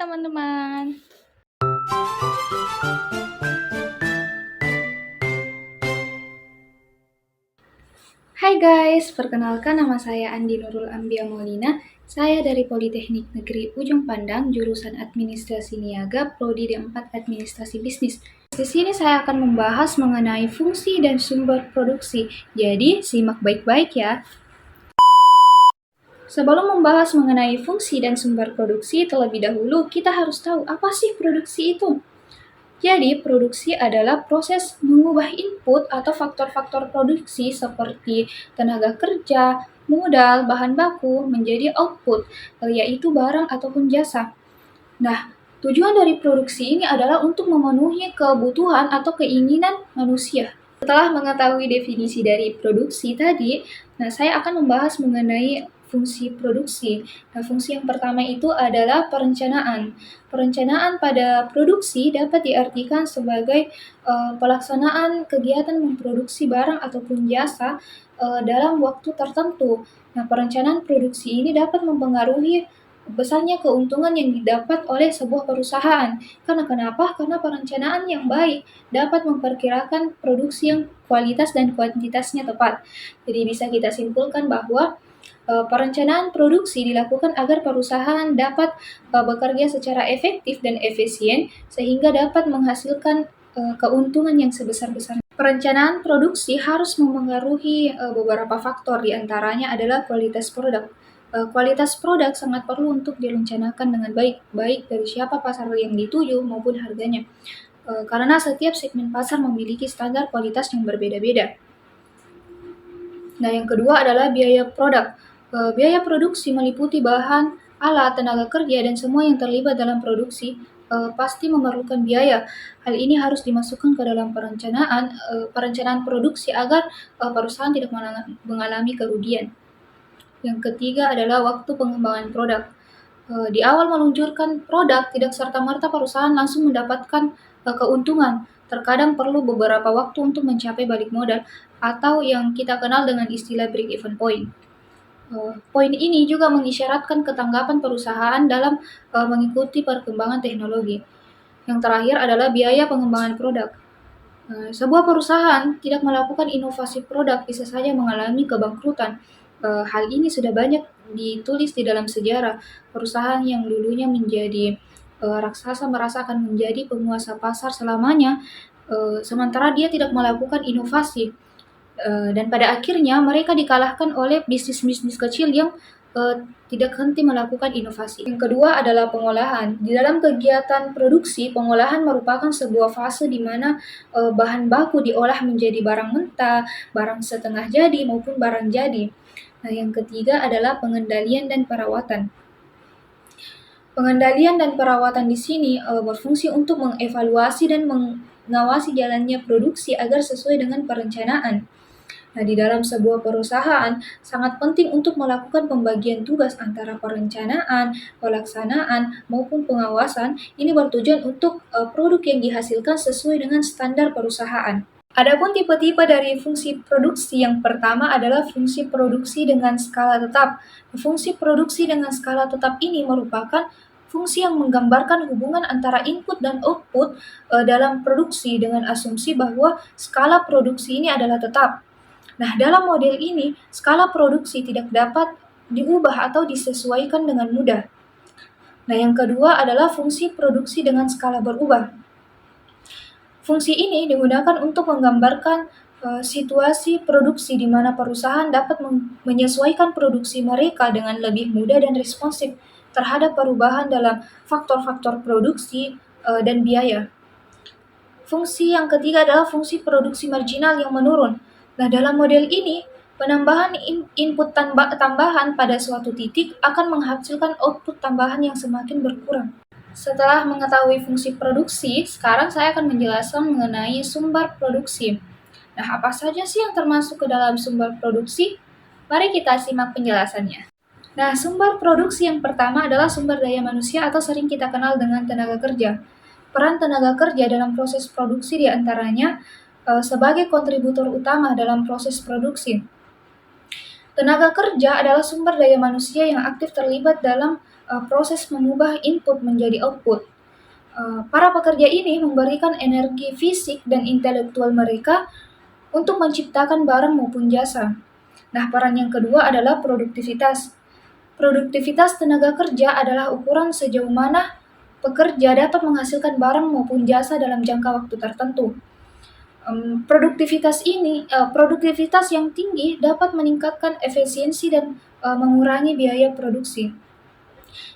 teman-teman. Hai guys, perkenalkan nama saya Andi Nurul Ambia Maulina. Saya dari Politeknik Negeri Ujung Pandang, jurusan Administrasi Niaga, Prodi D4 Administrasi Bisnis. Di sini saya akan membahas mengenai fungsi dan sumber produksi. Jadi, simak baik-baik ya. Sebelum membahas mengenai fungsi dan sumber produksi, terlebih dahulu kita harus tahu apa sih produksi itu. Jadi, produksi adalah proses mengubah input atau faktor-faktor produksi seperti tenaga kerja, modal, bahan baku menjadi output, yaitu barang ataupun jasa. Nah, tujuan dari produksi ini adalah untuk memenuhi kebutuhan atau keinginan manusia. Setelah mengetahui definisi dari produksi tadi, saya akan membahas mengenai fungsi produksi. Nah, fungsi yang pertama itu adalah perencanaan. Perencanaan pada produksi dapat diartikan sebagai pelaksanaan kegiatan memproduksi barang ataupun jasa dalam waktu tertentu. Nah, perencanaan produksi ini dapat mempengaruhi besarnya keuntungan yang didapat oleh sebuah perusahaan. Karena kenapa? Karena perencanaan yang baik dapat memperkirakan produksi yang kualitas dan kuantitasnya tepat. Jadi bisa kita simpulkan bahwa perencanaan produksi dilakukan agar perusahaan dapat bekerja secara efektif dan efisien sehingga dapat menghasilkan keuntungan yang sebesar-besarnya. Perencanaan produksi harus memengaruhi beberapa faktor, diantaranya adalah kualitas produk. Kualitas produk sangat perlu untuk direncanakan dengan baik, baik dari siapa pasar yang dituju maupun harganya. Karena setiap segmen pasar memiliki standar kualitas yang berbeda-beda. Nah, yang kedua adalah biaya produk. Biaya produksi meliputi bahan, alat, tenaga kerja, dan semua yang terlibat dalam produksi pasti memerlukan biaya. Hal ini harus dimasukkan ke dalam perencanaan produksi agar perusahaan tidak mengalami kerugian. Yang ketiga adalah waktu pengembangan produk. Di awal meluncurkan produk, tidak serta-merta perusahaan langsung mendapatkan keuntungan. Terkadang perlu beberapa waktu untuk mencapai balik modal, atau yang kita kenal dengan istilah break-even point. Poin ini juga mengisyaratkan ketanggapan perusahaan dalam mengikuti perkembangan teknologi. Yang terakhir adalah biaya pengembangan produk. Sebuah perusahaan tidak melakukan inovasi produk bisa saja mengalami kebangkrutan. Hal ini sudah banyak ditulis di dalam sejarah. Perusahaan yang dulunya menjadi raksasa merasa akan menjadi penguasa pasar selamanya, sementara dia tidak melakukan inovasi. Dan pada akhirnya mereka dikalahkan oleh bisnis-bisnis kecil yang tidak henti melakukan inovasi. Yang kedua adalah pengolahan. Di dalam kegiatan produksi, pengolahan merupakan sebuah fase di mana bahan baku diolah menjadi barang mentah, barang setengah jadi maupun barang jadi. Nah, yang ketiga adalah pengendalian dan perawatan. Pengendalian dan perawatan di sini berfungsi untuk mengevaluasi dan mengawasi jalannya produksi agar sesuai dengan perencanaan. Nah, di dalam sebuah perusahaan sangat penting untuk melakukan pembagian tugas antara perencanaan, pelaksanaan, maupun pengawasan. Ini bertujuan untuk produk yang dihasilkan sesuai dengan standar perusahaan. Adapun tipe-tipe dari fungsi produksi, yang pertama adalah fungsi produksi dengan skala tetap. Fungsi produksi dengan skala tetap ini merupakan fungsi yang menggambarkan hubungan antara input dan output dalam produksi dengan asumsi bahwa skala produksi ini adalah tetap. Nah, dalam model ini, skala produksi tidak dapat diubah atau disesuaikan dengan mudah. Nah, yang kedua adalah fungsi produksi dengan skala berubah. Fungsi ini digunakan untuk menggambarkan situasi produksi di mana perusahaan dapat menyesuaikan produksi mereka dengan lebih mudah dan responsif terhadap perubahan dalam faktor-faktor produksi dan biaya. Fungsi yang ketiga adalah fungsi produksi marginal yang menurun. Nah, dalam model ini, penambahan input tambahan pada suatu titik akan menghasilkan output tambahan yang semakin berkurang. Setelah mengetahui fungsi produksi, sekarang saya akan menjelaskan mengenai sumber produksi. Nah, apa saja sih yang termasuk ke dalam sumber produksi? Mari kita simak penjelasannya. Nah, sumber produksi yang pertama adalah sumber daya manusia atau sering kita kenal dengan tenaga kerja. Peran tenaga kerja dalam proses produksi diantaranya sebagai kontributor utama dalam proses produksi. Tenaga kerja adalah sumber daya manusia yang aktif terlibat dalam proses mengubah input menjadi output. Para pekerja ini memberikan energi fisik dan intelektual mereka untuk menciptakan barang maupun jasa. Nah, peran yang kedua adalah produktivitas. Produktivitas tenaga kerja adalah ukuran sejauh mana pekerja dapat menghasilkan barang maupun jasa dalam jangka waktu tertentu. Produktivitas yang tinggi dapat meningkatkan efisiensi dan mengurangi biaya produksi.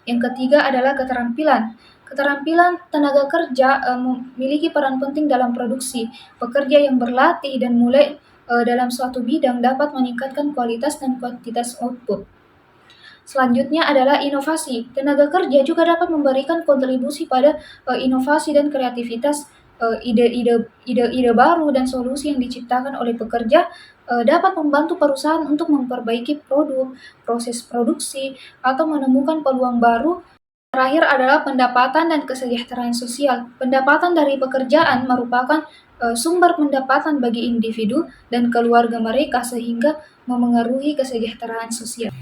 Yang ketiga adalah keterampilan. Keterampilan tenaga kerja memiliki peran penting dalam produksi. Pekerja yang berlatih dan mulai dalam suatu bidang dapat meningkatkan kualitas dan kuantitas output. Selanjutnya adalah inovasi. Tenaga kerja juga dapat memberikan kontribusi pada inovasi dan kreativitas. Ide-ide baru dan solusi yang diciptakan oleh pekerja dapat membantu perusahaan untuk memperbaiki produk, proses produksi, atau menemukan peluang baru. Terakhir adalah pendapatan dan kesejahteraan sosial. Pendapatan dari pekerjaan merupakan sumber pendapatan bagi individu dan keluarga mereka sehingga memengaruhi kesejahteraan sosial.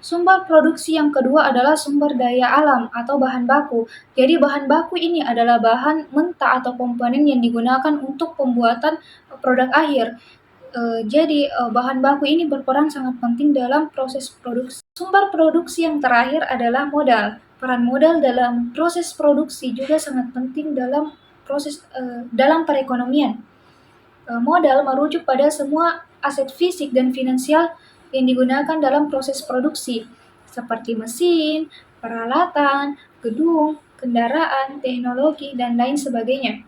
Sumber produksi yang kedua adalah sumber daya alam atau bahan baku. Jadi bahan baku ini adalah bahan mentah atau komponen yang digunakan untuk pembuatan produk akhir. Jadi bahan baku ini berperan sangat penting dalam proses produksi. Sumber produksi yang terakhir adalah modal. Peran modal dalam proses produksi juga sangat penting dalam dalam perekonomian. Modal merujuk pada semua aset fisik dan finansial yang digunakan dalam proses produksi, seperti mesin, peralatan, gedung, kendaraan, teknologi, dan lain sebagainya.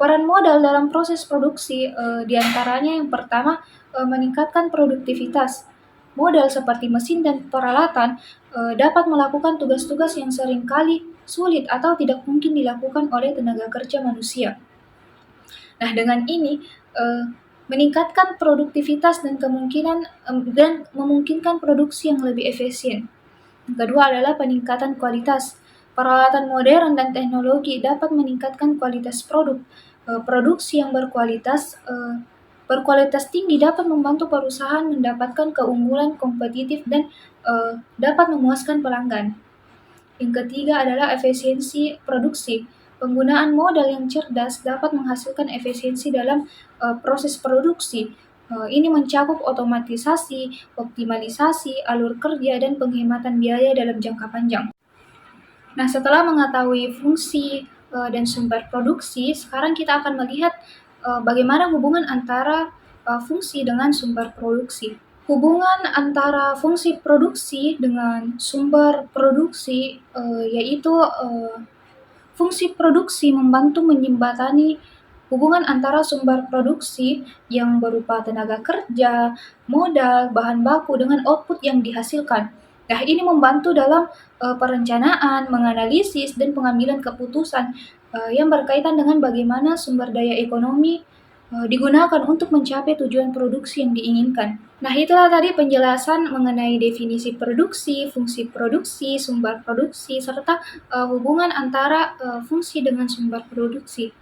Peran modal dalam proses produksi diantaranya yang pertama meningkatkan produktivitas. Modal seperti mesin dan peralatan dapat melakukan tugas-tugas yang seringkali sulit atau tidak mungkin dilakukan oleh tenaga kerja manusia. Nah, dengan ini meningkatkan produktivitas dan memungkinkan produksi yang lebih efisien. Yang kedua adalah peningkatan kualitas. Peralatan modern dan teknologi dapat meningkatkan kualitas produk. Produksi yang berkualitas tinggi dapat membantu perusahaan mendapatkan keunggulan kompetitif dan dapat memuaskan pelanggan. Yang ketiga adalah efisiensi produksi. Penggunaan modal yang cerdas dapat menghasilkan efisiensi dalam proses produksi. Ini mencakup otomatisasi, optimalisasi, alur kerja, dan penghematan biaya dalam jangka panjang. Nah, setelah mengetahui fungsi dan sumber produksi, sekarang kita akan melihat bagaimana hubungan antara fungsi dengan sumber produksi. Hubungan antara fungsi produksi dengan sumber produksi yaitu fungsi produksi membantu menjembatani hubungan antara sumber produksi yang berupa tenaga kerja, modal, bahan baku dengan output yang dihasilkan. Nah, ini membantu dalam perencanaan, menganalisis, dan pengambilan keputusan yang berkaitan dengan bagaimana sumber daya ekonomi digunakan untuk mencapai tujuan produksi yang diinginkan. Nah, itulah tadi penjelasan mengenai definisi produksi, fungsi produksi, sumber produksi, serta hubungan antara fungsi dengan sumber produksi.